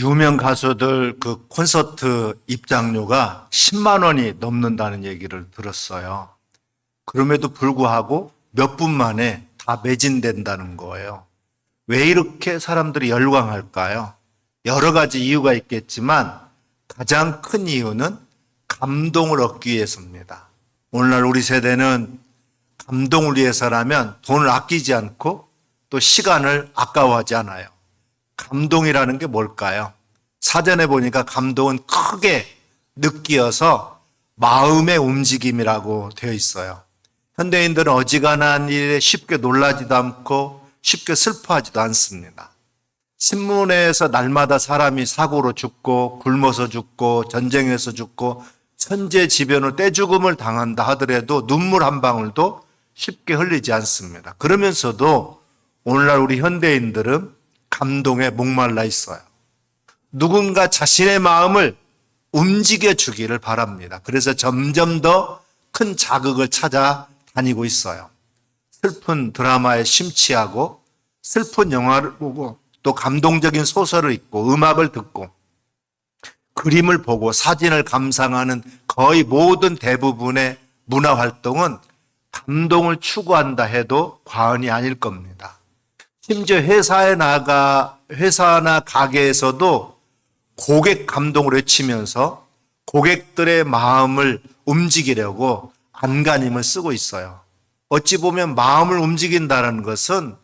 유명 가수들 그 콘서트 입장료가 10만 원이 넘는다는 얘기를 들었어요. 그럼에도 불구하고 몇 분 만에 다 매진된다는 거예요. 왜 이렇게 사람들이 열광할까요? 여러 가지 이유가 있겠지만 가장 큰 이유는 감동을 얻기 위해서입니다. 오늘날 우리 세대는 감동을 위해서라면 돈을 아끼지 않고 또 시간을 아까워하지 않아요. 감동이라는 게 뭘까요? 사전에 보니까 감동은 크게 느끼어서 마음의 움직임이라고 되어 있어요. 현대인들은 어지간한 일에 쉽게 놀라지도 않고 쉽게 슬퍼하지도 않습니다. 신문에서 날마다 사람이 사고로 죽고 굶어서 죽고 전쟁에서 죽고 천재지변으로 떼죽음을 당한다 하더라도 눈물 한 방울도 쉽게 흘리지 않습니다. 그러면서도 오늘날 우리 현대인들은 감동에 목말라 있어요. 누군가 자신의 마음을 움직여 주기를 바랍니다. 그래서 점점 더 큰 자극을 찾아 다니고 있어요. 슬픈 드라마에 심취하고 슬픈 영화를 보고 또 감동적인 소설을 읽고 음악을 듣고 그림을 보고 사진을 감상하는 거의 모든 대부분의 문화 활동은 감동을 추구한다 해도 과언이 아닐 겁니다. 심지어 회사나 가게에서도 고객 감동을 외치면서 고객들의 마음을 움직이려고 안간힘을 쓰고 있어요. 어찌 보면 마음을 움직인다는 것은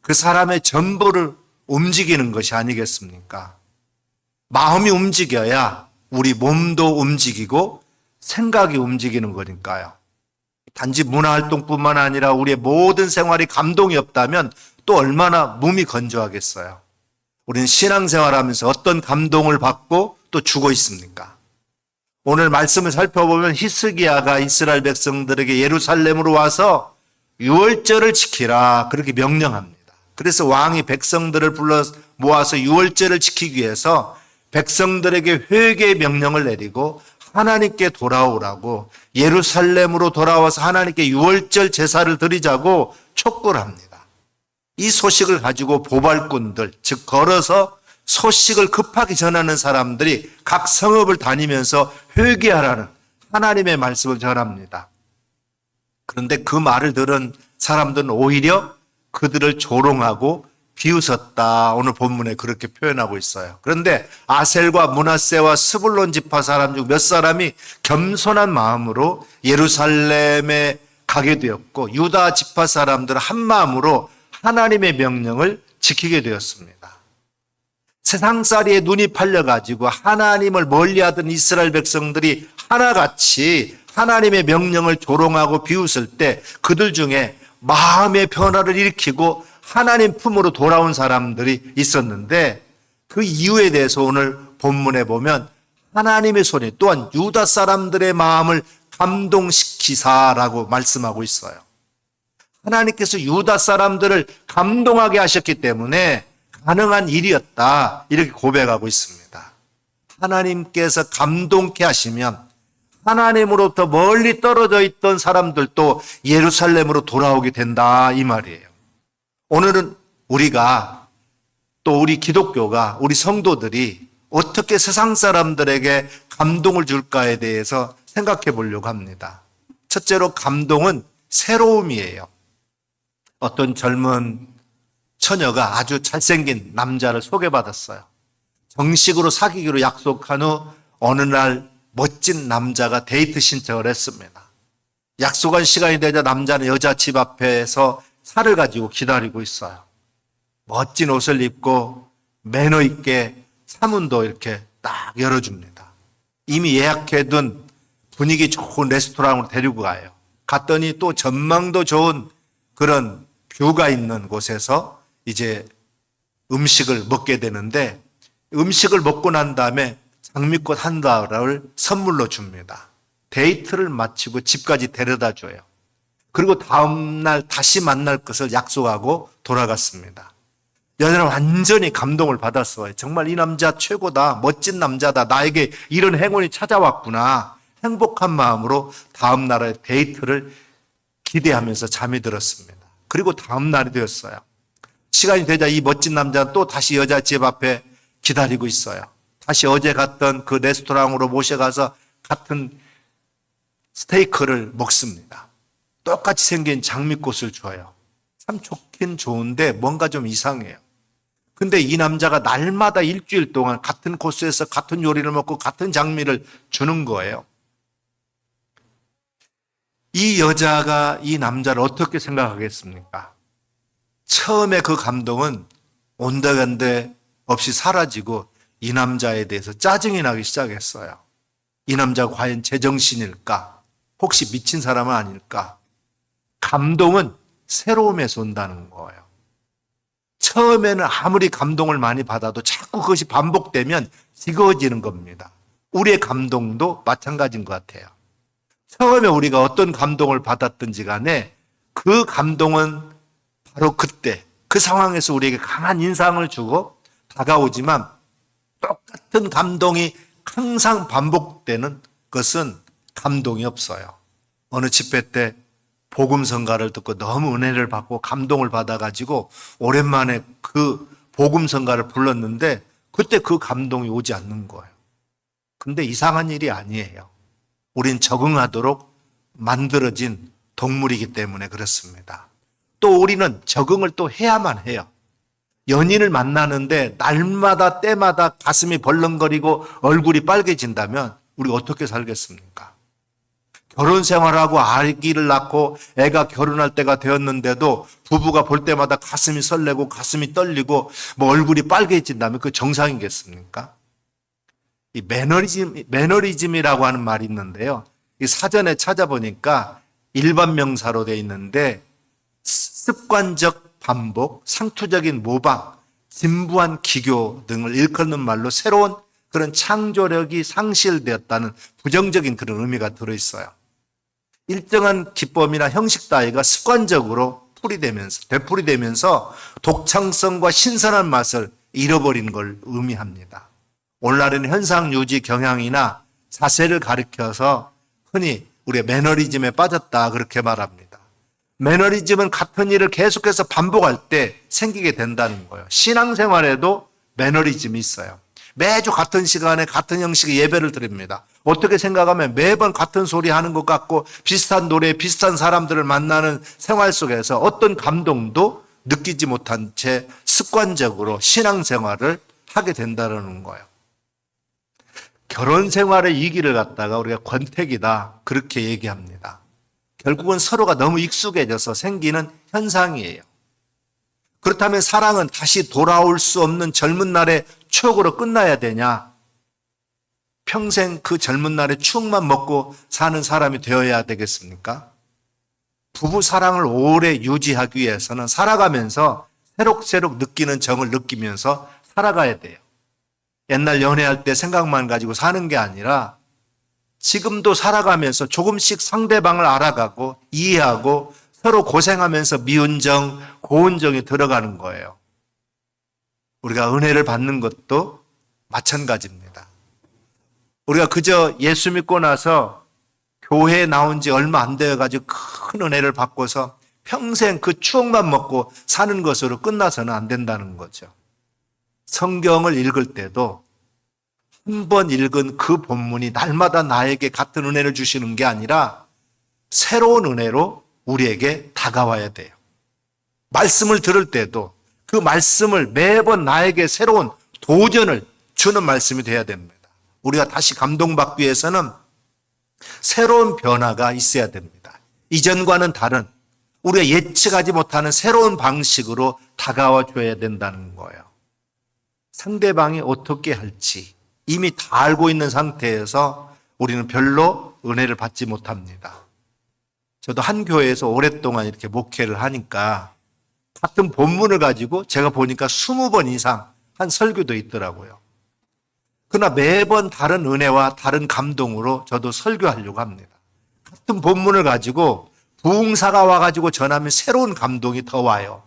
그 사람의 전부를 움직이는 것이 아니겠습니까? 마음이 움직여야 우리 몸도 움직이고 생각이 움직이는 거니까요. 단지 문화활동뿐만 아니라 우리의 모든 생활이 감동이 없다면 또 얼마나 몸이 건조하겠어요. 우리는 신앙생활하면서 어떤 감동을 받고 또 주고 있습니까? 오늘 말씀을 살펴보면 히스기야가 이스라엘 백성들에게 예루살렘으로 와서 유월절을 지키라 그렇게 명령합니다. 그래서 왕이 백성들을 불러 모아서 유월절을 지키기 위해서 백성들에게 회개의 명령을 내리고 하나님께 돌아오라고 예루살렘으로 돌아와서 하나님께 유월절 제사를 드리자고 촉구를 합니다. 이 소식을 가지고 보발꾼들, 즉 걸어서 소식을 급하게 전하는 사람들이 각 성읍을 다니면서 회개하라는 하나님의 말씀을 전합니다. 그런데 그 말을 들은 사람들은 오히려 그들을 조롱하고 비웃었다. 오늘 본문에 그렇게 표현하고 있어요. 그런데 아셀과 므낫세와 스불론 지파 사람 중 몇 사람이 겸손한 마음으로 예루살렘에 가게 되었고 유다 지파 사람들은 한 마음으로 하나님의 명령을 지키게 되었습니다. 세상살이에 눈이 팔려가지고 하나님을 멀리하던 이스라엘 백성들이 하나같이 하나님의 명령을 조롱하고 비웃을 때 그들 중에 마음의 변화를 일으키고 하나님 품으로 돌아온 사람들이 있었는데 그 이유에 대해서 오늘 본문에 보면 하나님의 손이 또한 유다 사람들의 마음을 감동시키사라고 말씀하고 있어요. 하나님께서 유다 사람들을 감동하게 하셨기 때문에 가능한 일이었다 이렇게 고백하고 있습니다. 하나님께서 감동케 하시면 하나님으로부터 멀리 떨어져 있던 사람들도 예루살렘으로 돌아오게 된다 이 말이에요. 오늘은 우리가 또 우리 기독교가 우리 성도들이 어떻게 세상 사람들에게 감동을 줄까에 대해서 생각해 보려고 합니다. 첫째로 감동은 새로움이에요. 어떤 젊은 처녀가 아주 잘생긴 남자를 소개받았어요. 정식으로 사귀기로 약속한 후 어느 날 멋진 남자가 데이트 신청을 했습니다. 약속한 시간이 되자 남자는 여자 집 앞에서 차를 가지고 기다리고 있어요. 멋진 옷을 입고 매너 있게 차문도 이렇게 딱 열어줍니다. 이미 예약해둔 분위기 좋은 레스토랑으로 데리고 가요. 갔더니 또 전망도 좋은 그런 뷰가 있는 곳에서 이제 음식을 먹게 되는데 음식을 먹고 난 다음에 장미꽃 한 달을 선물로 줍니다. 데이트를 마치고 집까지 데려다 줘요. 그리고 다음날 다시 만날 것을 약속하고 돌아갔습니다. 여자는 완전히 감동을 받았어요. 정말 이 남자 최고다. 멋진 남자다. 나에게 이런 행운이 찾아왔구나. 행복한 마음으로 다음날의 데이트를 기대하면서 잠이 들었습니다. 그리고 다음날이 되었어요. 시간이 되자 이 멋진 남자는 또 다시 여자 집 앞에 기다리고 있어요. 다시 어제 갔던 그 레스토랑으로 모셔가서 같은 스테이크를 먹습니다. 똑같이 생긴 장미꽃을 줘요. 참 좋긴 좋은데 뭔가 좀 이상해요. 근데 이 남자가 날마다 일주일 동안 같은 코스에서 같은 요리를 먹고 같은 장미를 주는 거예요. 이 여자가 이 남자를 어떻게 생각하겠습니까? 처음에 그 감동은 온데간데 없이 사라지고 이 남자에 대해서 짜증이 나기 시작했어요. 이 남자가 과연 제정신일까? 혹시 미친 사람은 아닐까? 감동은 새로움에서 온다는 거예요. 처음에는 아무리 감동을 많이 받아도 자꾸 그것이 반복되면 지겨워지는 겁니다. 우리의 감동도 마찬가지인 것 같아요. 처음에 우리가 어떤 감동을 받았든지 간에 그 감동은 바로 그때 그 상황에서 우리에게 강한 인상을 주고 다가오지만 똑같은 감동이 항상 반복되는 것은 감동이 없어요. 어느 집회 때 복음성가를 듣고 너무 은혜를 받고 감동을 받아가지고 오랜만에 그 복음성가를 불렀는데 그때 그 감동이 오지 않는 거예요. 근데 이상한 일이 아니에요. 우린 적응하도록 만들어진 동물이기 때문에 그렇습니다. 또 우리는 적응을 또 해야만 해요. 연인을 만나는데 날마다 때마다 가슴이 벌렁거리고 얼굴이 빨개진다면 우리 어떻게 살겠습니까? 결혼 생활하고 아기를 낳고 애가 결혼할 때가 되었는데도 부부가 볼 때마다 가슴이 설레고 가슴이 떨리고 얼굴이 빨개진다면 그 정상이겠습니까? 이 매너리즘이라고 하는 말이 있는데요. 이 사전에 찾아보니까 일반 명사로 되어 있는데 습관적 반복, 상투적인 모방, 진부한 기교 등을 일컫는 말로 새로운 그런 창조력이 상실되었다는 부정적인 그런 의미가 들어있어요. 일정한 기법이나 형식 따위가 습관적으로 되풀이되면서 독창성과 신선한 맛을 잃어버리는 걸 의미합니다. 오늘날에는 현상 유지 경향이나 자세를 가리켜서 흔히 우리가 매너리즘에 빠졌다 그렇게 말합니다. 매너리즘은 같은 일을 계속해서 반복할 때 생기게 된다는 거예요. 신앙생활에도 매너리즘이 있어요. 매주 같은 시간에 같은 형식의 예배를 드립니다. 어떻게 생각하면 매번 같은 소리 하는 것 같고 비슷한 노래, 비슷한 사람들을 만나는 생활 속에서 어떤 감동도 느끼지 못한 채 습관적으로 신앙생활을 하게 된다는 거예요. 결혼 생활의 이기를 갖다가 우리가 권태기다 그렇게 얘기합니다. 결국은 서로가 너무 익숙해져서 생기는 현상이에요. 그렇다면 사랑은 다시 돌아올 수 없는 젊은 날의 추억으로 끝나야 되냐? 평생 그 젊은 날의 추억만 먹고 사는 사람이 되어야 되겠습니까? 부부 사랑을 오래 유지하기 위해서는 살아가면서 새록새록 느끼는 정을 느끼면서 살아가야 돼요. 옛날 연애할 때 생각만 가지고 사는 게 아니라 지금도 살아가면서 조금씩 상대방을 알아가고 이해하고 서로 고생하면서 미운 정, 고운 정이 들어가는 거예요. 우리가 은혜를 받는 것도 마찬가지입니다. 우리가 그저 예수 믿고 나서 교회에 나온 지 얼마 안 되어가지고 큰 은혜를 받고서 평생 그 추억만 먹고 사는 것으로 끝나서는 안 된다는 거죠. 성경을 읽을 때도 한 번 읽은 그 본문이 날마다 나에게 같은 은혜를 주시는 게 아니라 새로운 은혜로 우리에게 다가와야 돼요. 말씀을 들을 때도 그 말씀을 매번 나에게 새로운 도전을 주는 말씀이 돼야 됩니다. 우리가 다시 감동받기 위해서는 새로운 변화가 있어야 됩니다. 이전과는 다른 우리가 예측하지 못하는 새로운 방식으로 다가와 줘야 된다는 거예요. 상대방이 어떻게 할지 이미 다 알고 있는 상태에서 우리는 별로 은혜를 받지 못합니다. 저도 한 교회에서 오랫동안 이렇게 목회를 하니까 같은 본문을 가지고 제가 보니까 20번 이상 한 설교도 있더라고요. 그러나 매번 다른 은혜와 다른 감동으로 저도 설교하려고 합니다. 같은 본문을 가지고 부흥사가 와가지고 전하면 새로운 감동이 더 와요.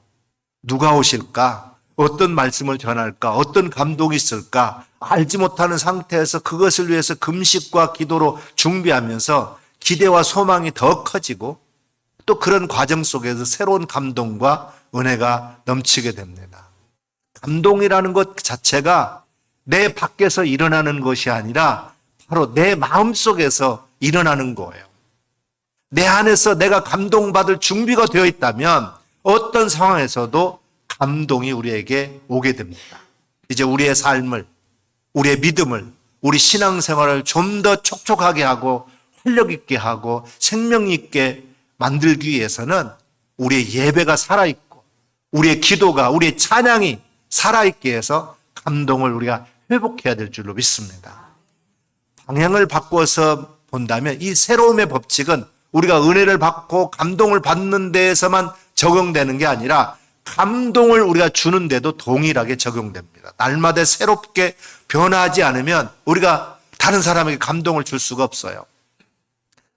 누가 오실까? 어떤 말씀을 전할까? 어떤 감동이 있을까? 알지 못하는 상태에서 그것을 위해서 금식과 기도로 준비하면서 기대와 소망이 더 커지고 또 그런 과정 속에서 새로운 감동과 은혜가 넘치게 됩니다. 감동이라는 것 자체가 내 밖에서 일어나는 것이 아니라 바로 내 마음속에서 일어나는 거예요. 내 안에서 내가 감동받을 준비가 되어 있다면 어떤 상황에서도 감동이 우리에게 오게 됩니다. 이제 우리의 삶을, 우리의 믿음을, 우리 신앙생활을 좀 더 촉촉하게 하고 활력 있게 하고 생명 있게 만들기 위해서는 우리의 예배가 살아있고 우리의 기도가, 우리의 찬양이 살아있게 해서 감동을 우리가 회복해야 될 줄로 믿습니다. 방향을 바꿔서 본다면 이 새로움의 법칙은 우리가 은혜를 받고 감동을 받는 데에서만 적용되는 게 아니라 감동을 우리가 주는 데도 동일하게 적용됩니다. 날마다 새롭게 변하지 않으면 우리가 다른 사람에게 감동을 줄 수가 없어요.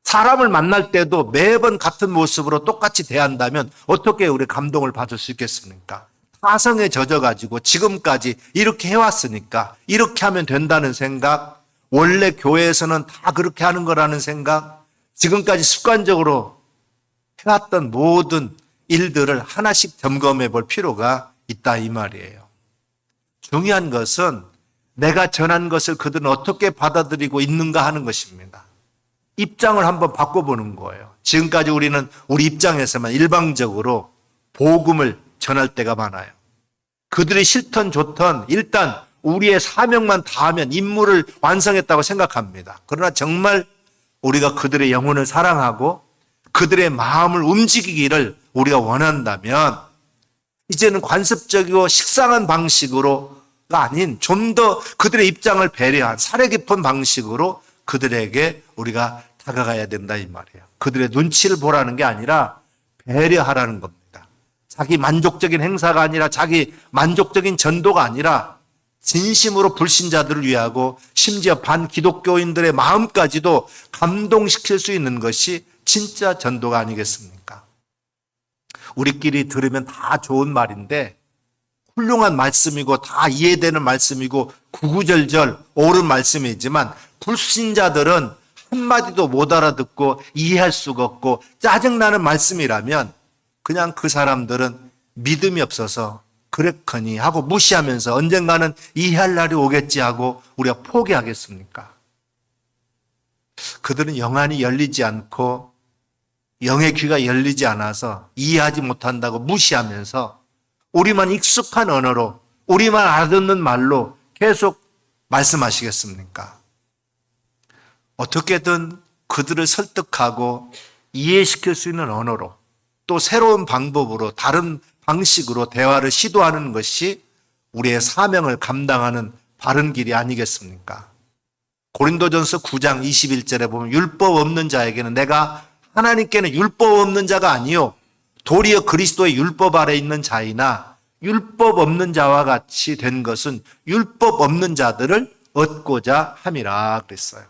사람을 만날 때도 매번 같은 모습으로 똑같이 대한다면 어떻게 우리 감동을 받을 수 있겠습니까? 타성에 젖어가지고 지금까지 이렇게 해왔으니까 이렇게 하면 된다는 생각, 원래 교회에서는 다 그렇게 하는 거라는 생각, 지금까지 습관적으로 해왔던 모든 일들을 하나씩 점검해 볼 필요가 있다 이 말이에요. 중요한 것은 내가 전한 것을 그들은 어떻게 받아들이고 있는가 하는 것입니다. 입장을 한번 바꿔보는 거예요. 지금까지 우리는 우리 입장에서만 일방적으로 복음을 전할 때가 많아요. 그들이 싫던 좋던 일단 우리의 사명만 다하면 임무를 완성했다고 생각합니다. 그러나 정말 우리가 그들의 영혼을 사랑하고 그들의 마음을 움직이기를 우리가 원한다면 이제는 관습적이고 식상한 방식으로가 아닌 좀 더 그들의 입장을 배려한 사려 깊은 방식으로 그들에게 우리가 다가가야 된다 이 말이에요. 그들의 눈치를 보라는 게 아니라 배려하라는 겁니다. 자기 만족적인 행사가 아니라 자기 만족적인 전도가 아니라 진심으로 불신자들을 위하고 심지어 반기독교인들의 마음까지도 감동시킬 수 있는 것이 진짜 전도가 아니겠습니까? 우리끼리 들으면 다 좋은 말인데 훌륭한 말씀이고 다 이해되는 말씀이고 구구절절 옳은 말씀이지만 불신자들은 한마디도 못 알아듣고 이해할 수가 없고 짜증나는 말씀이라면 그냥 그 사람들은 믿음이 없어서 그랬거니 하고 무시하면서 언젠가는 이해할 날이 오겠지 하고 우리가 포기하겠습니까? 그들은 영안이 열리지 않고 영의 귀가 열리지 않아서 이해하지 못한다고 무시하면서 우리만 익숙한 언어로 우리만 알아듣는 말로 계속 말씀하시겠습니까? 어떻게든 그들을 설득하고 이해시킬 수 있는 언어로 또 새로운 방법으로 다른 방식으로 대화를 시도하는 것이 우리의 사명을 감당하는 바른 길이 아니겠습니까? 고린도전서 9장 21절에 보면 율법 없는 자에게는 내가 하나님께는 율법 없는 자가 아니요 도리어 그리스도의 율법 아래 있는 자이나 율법 없는 자와 같이 된 것은 율법 없는 자들을 얻고자 함이라 그랬어요.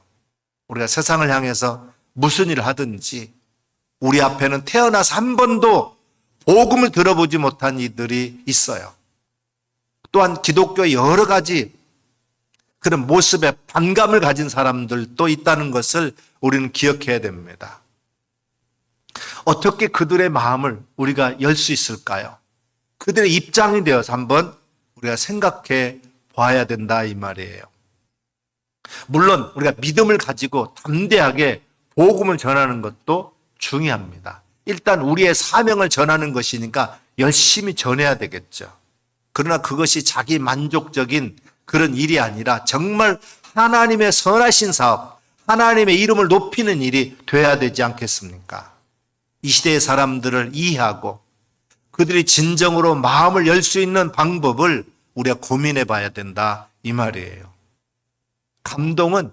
우리가 세상을 향해서 무슨 일을 하든지 우리 앞에는 태어나서 한 번도 복음을 들어보지 못한 이들이 있어요. 또한 기독교의 여러 가지 그런 모습에 반감을 가진 사람들도 있다는 것을 우리는 기억해야 됩니다. 어떻게 그들의 마음을 우리가 열 수 있을까요? 그들의 입장이 되어서 한번 우리가 생각해 봐야 된다 이 말이에요. 물론 우리가 믿음을 가지고 담대하게 복음을 전하는 것도 중요합니다. 일단 우리의 사명을 전하는 것이니까 열심히 전해야 되겠죠. 그러나 그것이 자기 만족적인 그런 일이 아니라 정말 하나님의 선하신 사업, 하나님의 이름을 높이는 일이 돼야 되지 않겠습니까? 이 시대의 사람들을 이해하고 그들이 진정으로 마음을 열 수 있는 방법을 우리가 고민해 봐야 된다 이 말이에요. 감동은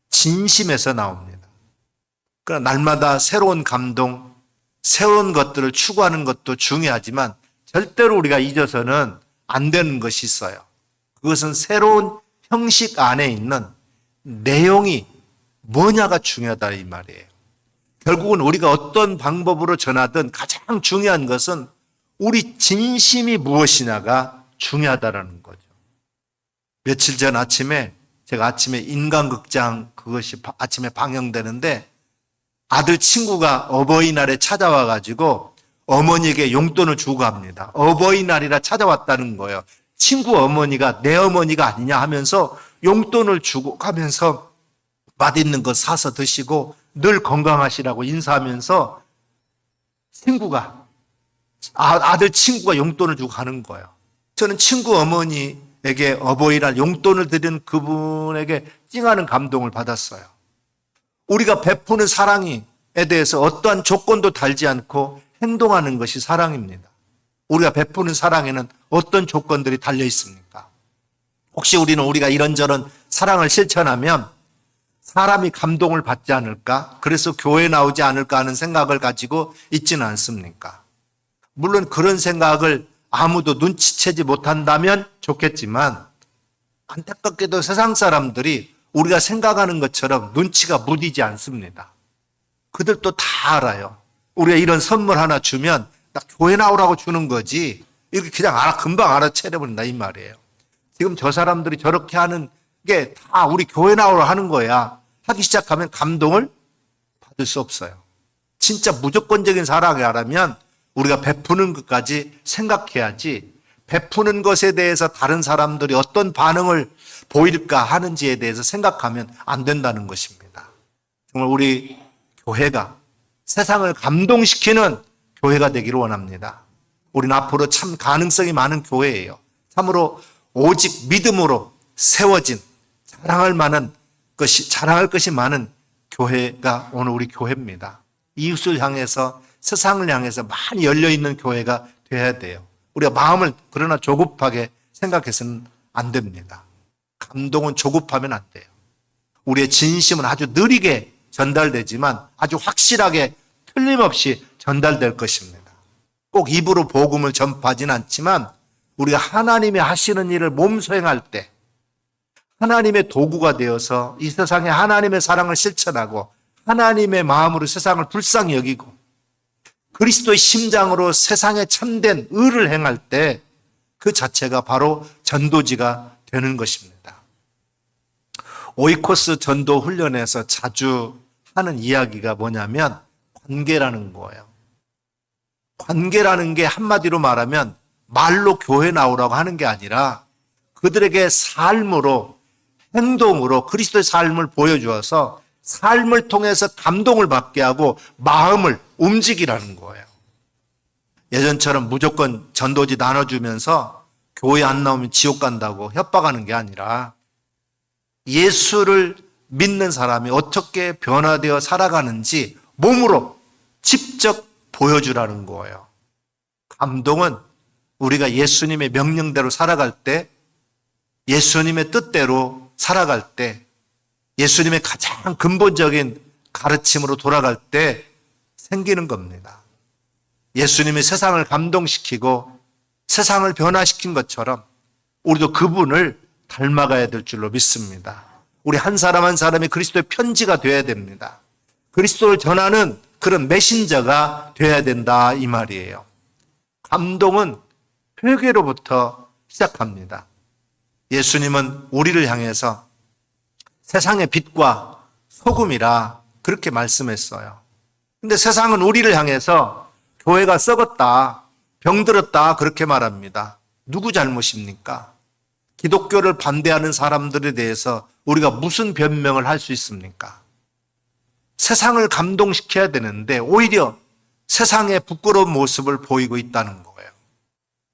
진심에서 나옵니다. 그러나 날마다 새로운 감동, 새로운 것들을 추구하는 것도 중요하지만 절대로 우리가 잊어서는 안 되는 것이 있어요. 그것은 새로운 형식 안에 있는 내용이 뭐냐가 중요하다 이 말이에요. 결국은 우리가 어떤 방법으로 전하든 가장 중요한 것은 우리 진심이 무엇이냐가 중요하다는 거죠. 며칠 전 아침에 제가 아침에 인간극장 그것이 아침에 방영되는데 아들 친구가 어버이날에 찾아와 가지고 어머니에게 용돈을 주고 갑니다. 어버이날이라 찾아왔다는 거예요. 친구 어머니가 내 어머니가 아니냐 하면서 용돈을 주고 가면서 맛있는 거 사서 드시고 늘 건강하시라고 인사하면서 친구가 아들 친구가 용돈을 주고 가는 거예요. 저는 친구 어머니에게 어버이날 용돈을 드리는 그분에게 찡하는 감동을 받았어요. 우리가 베푸는 사랑에 대해서 어떠한 조건도 달지 않고 행동하는 것이 사랑입니다. 우리가 베푸는 사랑에는 어떤 조건들이 달려 있습니까? 혹시 우리가 이런저런 사랑을 실천하면 사람이 감동을 받지 않을까? 그래서 교회 나오지 않을까 하는 생각을 가지고 있지는 않습니까? 물론 그런 생각을 아무도 눈치채지 못한다면 좋겠지만 안타깝게도 세상 사람들이 우리가 생각하는 것처럼 눈치가 무디지 않습니다. 그들도 다 알아요. 우리가 이런 선물 하나 주면 나 교회 나오라고 주는 거지 이렇게 그냥 금방 알아채려버린다 이 말이에요. 지금 저 사람들이 저렇게 하는 게 다 우리 교회 나오라 하는 거야. 하기 시작하면 감동을 받을 수 없어요. 진짜 무조건적인 사랑이라면 우리가 베푸는 것까지 생각해야지 베푸는 것에 대해서 다른 사람들이 어떤 반응을 보일까 하는지에 대해서 생각하면 안 된다는 것입니다. 정말 우리 교회가 세상을 감동시키는 교회가 되기를 원합니다. 우리는 앞으로 참 가능성이 많은 교회예요. 참으로 오직 믿음으로 세워진 자랑할 것이 많은 교회가 오늘 우리 교회입니다. 이웃을 향해서 세상을 향해서 많이 열려있는 교회가 되어야 돼요. 우리가 마음을 그러나 조급하게 생각해서는 안 됩니다. 감동은 조급하면 안 돼요. 우리의 진심은 아주 느리게 전달되지만 아주 확실하게 틀림없이 전달될 것입니다. 꼭 입으로 복음을 전파하지는 않지만 우리가 하나님이 하시는 일을 몸소행할 때 하나님의 도구가 되어서 이 세상에 하나님의 사랑을 실천하고 하나님의 마음으로 세상을 불쌍히 여기고 그리스도의 심장으로 세상에 참된 의를 행할 때 그 자체가 바로 전도지가 되는 것입니다. 오이코스 전도 훈련에서 자주 하는 이야기가 뭐냐면 관계라는 거예요. 관계라는 게 한마디로 말하면 말로 교회 나오라고 하는 게 아니라 그들에게 삶으로 행동으로 그리스도의 삶을 보여주어서 삶을 통해서 감동을 받게 하고 마음을 움직이라는 거예요. 예전처럼 무조건 전도지 나눠주면서 교회 안 나오면 지옥 간다고 협박하는 게 아니라 예수를 믿는 사람이 어떻게 변화되어 살아가는지 몸으로 직접 보여주라는 거예요. 감동은 우리가 예수님의 명령대로 살아갈 때, 예수님의 뜻대로 살아갈 때, 예수님의 가장 근본적인 가르침으로 돌아갈 때 생기는 겁니다. 예수님이 세상을 감동시키고 세상을 변화시킨 것처럼 우리도 그분을 닮아가야 될 줄로 믿습니다. 우리 한 사람 한 사람이 그리스도의 편지가 되어야 됩니다. 그리스도를 전하는 그런 메신저가 되어야 된다 이 말이에요. 감동은 회개로부터 시작합니다. 예수님은 우리를 향해서 세상의 빛과 소금이라 그렇게 말씀했어요. 근데 세상은 우리를 향해서 교회가 썩었다, 병들었다 그렇게 말합니다. 누구 잘못입니까? 기독교를 반대하는 사람들에 대해서 우리가 무슨 변명을 할 수 있습니까? 세상을 감동시켜야 되는데 오히려 세상의 부끄러운 모습을 보이고 있다는 거예요.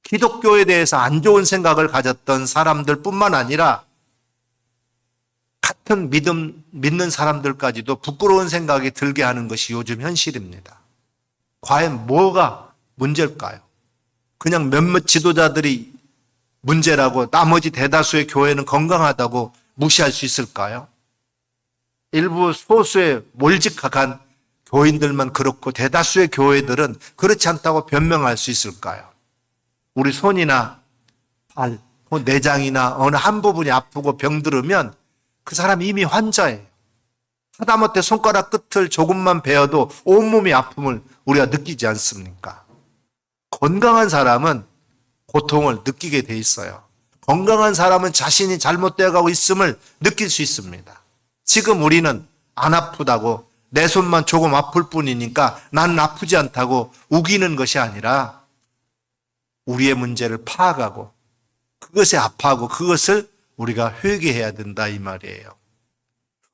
기독교에 대해서 안 좋은 생각을 가졌던 사람들 뿐만 아니라 같은 믿는 사람들까지도 부끄러운 생각이 들게 하는 것이 요즘 현실입니다. 과연 뭐가 문제일까요? 그냥 몇몇 지도자들이 문제라고 나머지 대다수의 교회는 건강하다고 무시할 수 있을까요? 일부 소수의 몰직한 교인들만 그렇고 대다수의 교회들은 그렇지 않다고 변명할 수 있을까요? 우리 손이나 발, 내장이나 어느 한 부분이 아프고 병들으면 그 사람 이미 환자예요. 하다못해 손가락 끝을 조금만 베어도 온몸이 아픔을 우리가 느끼지 않습니까? 건강한 사람은 고통을 느끼게 돼 있어요. 건강한 사람은 자신이 잘못되어 가고 있음을 느낄 수 있습니다. 지금 우리는 안 아프다고 내 손만 조금 아플 뿐이니까 나는 아프지 않다고 우기는 것이 아니라 우리의 문제를 파악하고 그것에 아파하고 그것을 우리가 회개해야 된다 이 말이에요.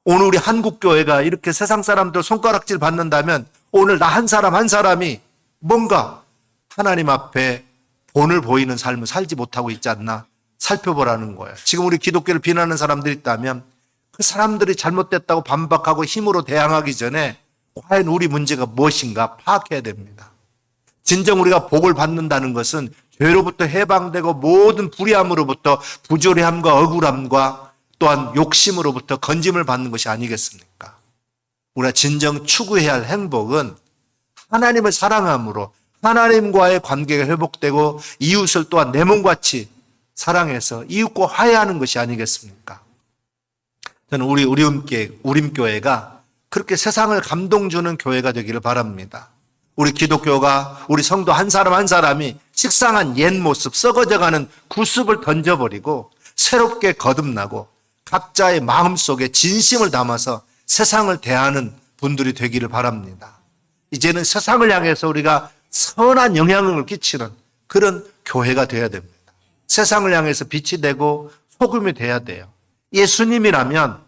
오늘 우리 한국교회가 이렇게 세상 사람들 손가락질 받는다면 오늘 나 한 사람 한 사람이 뭔가 하나님 앞에 본을 보이는 삶을 살지 못하고 있지 않나 살펴보라는 거예요. 지금 우리 기독교를 비난하는 사람들이 있다면 그 사람들이 잘못됐다고 반박하고 힘으로 대항하기 전에 과연 우리 문제가 무엇인가 파악해야 됩니다. 진정 우리가 복을 받는다는 것은 죄로부터 해방되고 모든 불의함으로부터 부조리함과 억울함과 또한 욕심으로부터 건짐을 받는 것이 아니겠습니까? 우리가 진정 추구해야 할 행복은 하나님을 사랑함으로 하나님과의 관계가 회복되고 이웃을 또한 내 몸같이 사랑해서 이웃과 화해하는 것이 아니겠습니까? 저는 우리 우림교회가 그렇게 세상을 감동 주는 교회가 되기를 바랍니다. 우리 기독교가 우리 성도 한 사람 한 사람이 식상한 옛 모습, 썩어져가는 구습을 던져버리고 새롭게 거듭나고 각자의 마음속에 진심을 담아서 세상을 대하는 분들이 되기를 바랍니다. 이제는 세상을 향해서 우리가 선한 영향력을 끼치는 그런 교회가 되어야 됩니다. 세상을 향해서 빛이 되고 소금이 돼야 돼요. 예수님이라면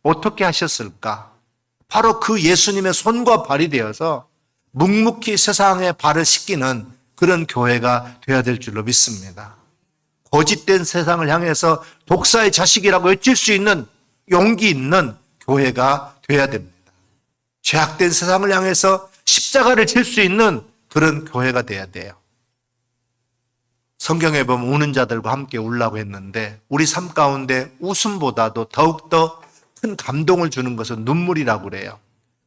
어떻게 하셨을까? 바로 그 예수님의 손과 발이 되어서 묵묵히 세상에 발을 씻기는 그런 교회가 되어야 될 줄로 믿습니다. 거짓된 세상을 향해서 독사의 자식이라고 외칠 수 있는 용기 있는 교회가 되어야 됩니다. 죄악된 세상을 향해서 십자가를 질 수 있는 그런 교회가 되어야 돼요. 성경에 보면 우는 자들과 함께 울라고 했는데 우리 삶 가운데 웃음보다도 더욱더 큰 감동을 주는 것은 눈물이라고 그래요.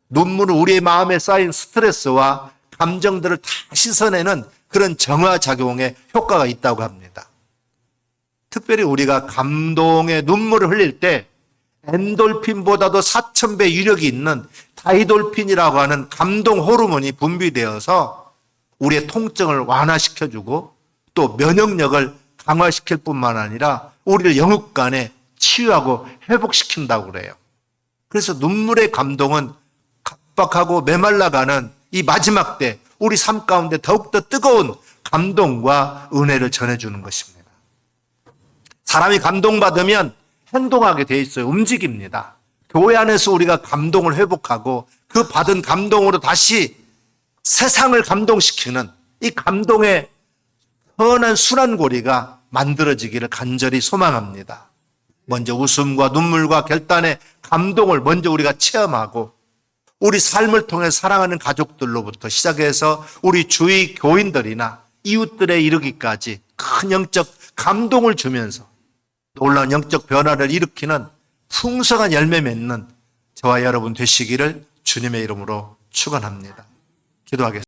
눈물은 우리의 마음에 쌓인 스트레스와 감정들을 다 씻어내는 그런 정화작용에 효과가 있다고 합니다. 특별히 우리가 감동의 눈물을 흘릴 때 엔돌핀보다도 4000배 위력이 있는 다이돌핀이라고 하는 감동 호르몬이 분비되어서 우리의 통증을 완화시켜주고 또 면역력을 강화시킬 뿐만 아니라 우리를 영육간에 치유하고 회복시킨다고 그래요. 그래서 눈물의 감동은 각박하고 메말라가는 이 마지막 때 우리 삶 가운데 더욱더 뜨거운 감동과 은혜를 전해주는 것입니다. 사람이 감동받으면 행동하게 돼 있어요. 움직입니다. 교회 안에서 우리가 감동을 회복하고 그 받은 감동으로 다시 세상을 감동시키는 이 감동의 선한 순환고리가 만들어지기를 간절히 소망합니다. 먼저 웃음과 눈물과 결단의 감동을 먼저 우리가 체험하고 우리 삶을 통해 사랑하는 가족들로부터 시작해서 우리 주위 교인들이나 이웃들에 이르기까지 큰 영적 감동을 주면서 놀라운 영적 변화를 일으키는 풍성한 열매 맺는 저와 여러분 되시기를 주님의 이름으로 축원합니다. 기도하겠습니다.